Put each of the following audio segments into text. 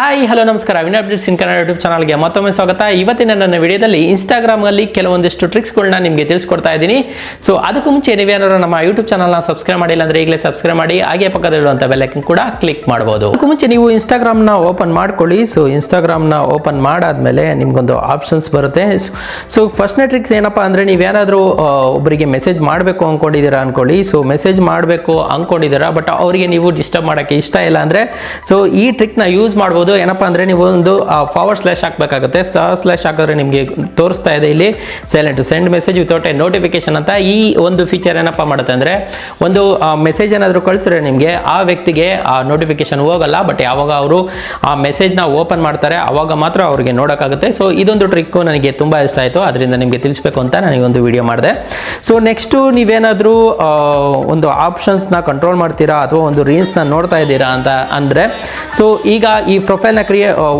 Hi hello ನಮಸ್ಕಾರ win updates in Kannada YouTube ಚಾನಲ್ಗೆ ಮತ್ತೊಮ್ಮೆ ಸ್ವಾಗತ. ಇವತ್ತಿನ ನನ್ನ ವಿಡಿಯೋದಲ್ಲಿ ಇನ್ಸ್ಟಾಗ್ರಾಮಲ್ಲಿ ಕೆಲವೊಂದಿಷ್ಟು ಟ್ರಿಕ್ಸ್ಗಳನ್ನ ನಿಮಗೆ ತಿಳಿಸ್ಕೊಡ್ತಾ ಇದ್ದೀನಿ. ಸೊ ಅದಕ್ಕೂ ಮುಂಚೆ ನೀವೇನಾದ್ರು ನಮ್ಮ ಯೂಟ್ಯೂಬ್ ಚಾನಲ್ನ ಸಬ್ಸ್ಕ್ರೈಬ್ ಮಾಡಿಲ್ಲ ಅಂದರೆ ಈಗಲೇ ಸಬ್ಸ್ಕ್ರೈಬ್ ಮಾಡಿ, ಹಾಗೆ ಪಕ್ಕದಲ್ಲಿರುವಂಥ ಬೆಲ್ ಐಕನ್ ಕೂಡ ಕ್ಲಿಕ್ ಮಾಡ್ಬೋದು. ಅದಕ್ಕೂ ಮುಂಚೆ ನೀವು ಇನ್ಸ್ಟಾಗ್ರಾಮ್ನ ಓಪನ್ ಮಾಡ್ಕೊಳ್ಳಿ. ಸೊ ಇನ್ಸ್ಟಾಗ್ರಾಮ್ನ ಓಪನ್ ಮಾಡಾದ್ಮೇಲೆ ನಿಮ್ಗೊಂದು ಆಪ್ಷನ್ಸ್ ಬರುತ್ತೆ. ಸೊ ಫಸ್ಟ್ನೇ ಟ್ರಿಕ್ಸ್ ಏನಪ್ಪ ಅಂದರೆ, ನೀವೇನಾದರೂ ಒಬ್ಬರಿಗೆ ಮೆಸೇಜ್ ಮಾಡಬೇಕು ಅಂದ್ಕೊಂಡಿದ್ದೀರಾ ಅಂದ್ಕೊಳ್ಳಿ. ಸೊ ಮೆಸೇಜ್ ಮಾಡಬೇಕು ಅಂದ್ಕೊಂಡಿದ್ದೀರಾ, ಬಟ್ ಅವರಿಗೆ ನೀವು ಡಿಸ್ಟರ್ಬ್ ಮಾಡೋಕ್ಕೆ ಇಷ್ಟ ಇಲ್ಲ ಅಂದರೆ ಸೊ ಈ ಟ್ರಿಕ್ನ ಯೂಸ್ ಮಾಡ್ಬೋದು. ಏನಪ್ಪಾ ಅಂದ್ರೆ ನೀವು ಒಂದು / ಹಾಕಬೇಕಾಗುತ್ತೆ. / ಹಾಕಿದ್ರೆ ನಿಮಗೆ ತೋರಿಸ್ತಾ ಇದೆ ಇಲ್ಲಿ silent send message without A notification ಅಂತ. ಈ ಒಂದು ಫೀಚರ್ ಏನಪ್ಪಾ ಮಾಡುತ್ತೆ ಅಂದ್ರೆ, ಒಂದು ಮೆಸೇಜ್ ಏನಾದರೂ ಕಳಿಸಿದ್ರೆ ನಿಮಗೆ ಆ ವ್ಯಕ್ತಿಗೆ ಆ ನೋಟಿಫಿಕೇಶನ್ ಹೋಗಲ್ಲ, ಬಟ್ ಯಾವಾಗ ಅವರು ಆ ಮೆಸೇಜ್ನ ಓಪನ್ ಮಾಡ್ತಾರೆ ಅವಾಗ ಮಾತ್ರ ಅವ್ರಿಗೆ ನೋಡೋಕ್ಕಾಗುತ್ತೆ. ಸೊ ಇದೊಂದು ಟ್ರಿಕ್ಕು ನನಗೆ ತುಂಬ ಇಷ್ಟ ಆಯಿತು, ಅದರಿಂದ ನಿಮಗೆ ತಿಳಿಸ್ಬೇಕು ಅಂತ ನನಗೆ ಒಂದು ವಿಡಿಯೋ ಮಾಡಿದೆ. ಸೊ ನೆಕ್ಸ್ಟು ನೀವೇನಾದರೂ ಒಂದು ಆಪ್ಷನ್ಸ್ನ ಕಂಟ್ರೋಲ್ ಮಾಡ್ತೀರಾ ಅಥವಾ ಒಂದು ರೀಲ್ಸ್ನ ನೋಡ್ತಾ ಇದ್ದೀರಾ ಅಂತ ಅಂದರೆ, ಸೊ ಈಗ ಈ ಪ್ರೊಫೈಲ್ನ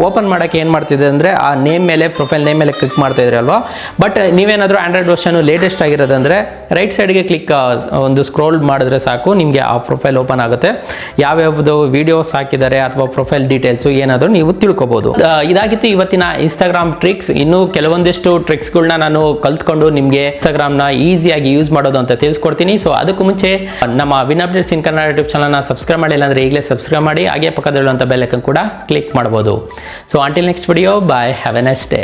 ಓಪನ್ ಮಾಡೋಕ್ಕೆ ಏನು ಮಾಡ್ತಿದೆ ಅಂದರೆ, ಆ ನೇಮ್ ಮೇಲೆ ಪ್ರೊಫೈಲ್ ನೇಮ್ ಮೇಲೆ ಕ್ಲಿಕ್ ಮಾಡ್ತಾ ಇದ್ರಿ ಅಲ್ವಾ. ಬಟ್ ನೀವೇನಾದರೂ ಆಂಡ್ರಾಯ್ಡ್ ವರ್ಷನ್ ಲೇಟೆಸ್ಟ್ ಆಗಿರೋದಂದರೆ ರೈಟ್ ಸೈಡ್ಗೆ ಒಂದು ಸ್ಕ್ರೋಲ್ ಮಾಡಿದ್ರೆ ಸಾಕು, ನಿಮಗೆ ಆ ಪ್ರೊಫೈಲ್ ಓಪನ್ ಆಗುತ್ತೆ. ಯಾವ್ಯಾವುದು ವಿಡಿಯೋಸ್ ಹಾಕಿದ್ದಾರೆ ಅಥವಾ ಪ್ರೊಫೈಲ್ ಡೀಟೇಲ್ಸು ಏನಾದರೂ ನೀವು ತಿಳ್ಕೊಬೋದು. ಇದಾಗಿತ್ತು ಇವತ್ತಿನ ಇನ್ಸ್ಟಾಗ್ರಾಮ್ ಟ್ರಿಕ್ಸ್. ಇನ್ನೂ ಕೆಲವೊಂದಿಷ್ಟು ಟ್ರಿಕ್ಸ್ಗಳನ್ನ ನಾನು ಕಲ್ತ್ಕೊಂಡು ನಿಮಗೆ ಇನ್ಸ್ಟಾಗ್ರಾಮ್ನ ಈಸಿಯಾಗಿ ಯೂಸ್ ಮಾಡೋದು ಅಂತ ತಿಳಿಸ್ಕೊಡ್ತೀನಿ. ಸೊ ಅದಕ್ಕೂ ಮುಂಚೆ ನಮ್ಮ win updates in Kannada YouTube ಚಾನಲ್ನ ಸಬ್ಸ್ಕ್ರೈಬ್ ಮಾಡಿಲ್ಲ ಅಂದರೆ ಈಗಲೇ ಸಬ್ಸ್ಕ್ರೈಬ್ ಮಾಡಿ, ಹಾಗೆ ಪಕ್ಕದಲ್ಲಿರುವಂಥ ಬೆಲ್ ಐಕನ್ ಕೂಡ ಕ್ಲಿಕ್ ಮಾಡ್ಬೋದು. So until next video, bye, have a nice day.